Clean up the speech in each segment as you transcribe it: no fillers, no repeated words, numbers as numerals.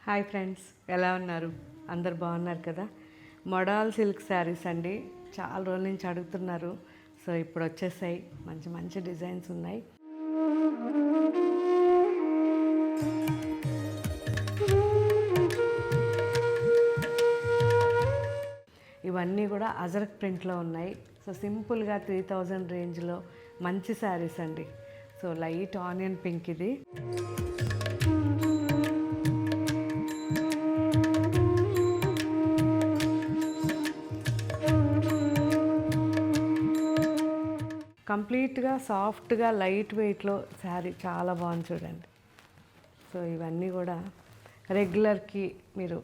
Hi friends, ఎలా ఉన్నారు? అందరు బాగున్నారు కదా? మోడల్ సిల్క్ శారీస్ అండి. చాలా రోజుల నుంచి అడుగుతున్నారు. సో ఇప్పుడు వచ్చేసాయి. మంచి మంచి డిజైన్స్ ఉన్నాయి. ఇవన్నీ కూడా అజరక్ ప్రింట్లో ఉన్నాయి. సో సింపుల్గా 3000 రేంజ్లో మంచి శారీస్ అండి. సో లైట్ ఆనియన్ పింక్ ఇది. కంప్లీట్గా సాఫ్ట్గా లైట్ వెయిట్లో శారీ చాలా బాగుంది చూడండి. సో ఇవన్నీ కూడా రెగ్యులర్కి మీరు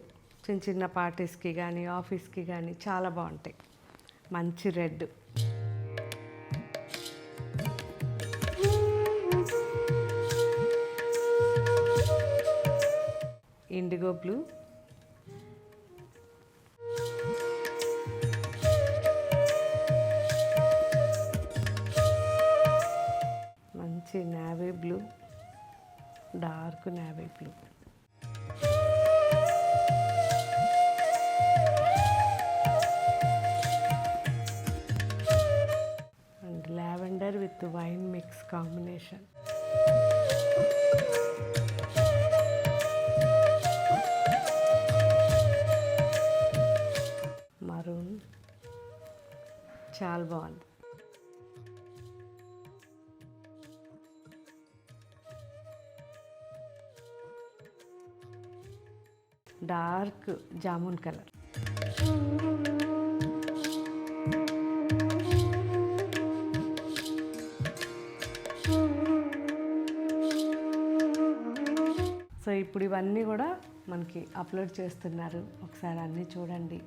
చిన్న చిన్న పార్టీస్కి కానీ ఆఫీస్కి కానీ చాలా బాగుంటాయి. మంచి రెడ్, ఇండిగో బ్లూ, మంచి navy blue, dark navy blue, and lavender with wine mix combination. Maroon చాలా బాగుంది. డార్క్ జామున్ కలర్, సో ఇప్పుడు ఇవన్నీ కూడా మనకి అప్లోడ్ చేస్తున్నారు. ఒకసారి అన్నీ చూడండి.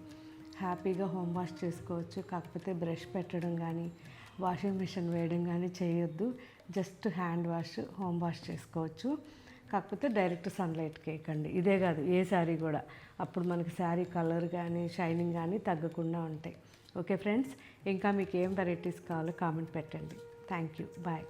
హ్యాపీగా హోమ్ వాష్ చేసుకోవచ్చు. కాకపోతే బ్రష్ పెట్టడం కానీ వాషింగ్ మిషన్ వేయడం కానీ చేయొద్దు. Just hand wash, home wash చేసుకోవచ్చు. కాకపోతే డైరెక్ట్ సన్లైట్కి వేయకండి. ఇదే కాదు, ఏ శారీ కూడా. అప్పుడు మనకి శారీ కలర్ కానీ షైనింగ్ కానీ తగ్గకుండా ఉంటాయి. ఓకే ఫ్రెండ్స్, ఇంకా మీకు ఏం వెరైటీస్ కావాలో కామెంట్ పెట్టండి. Thank you, bye.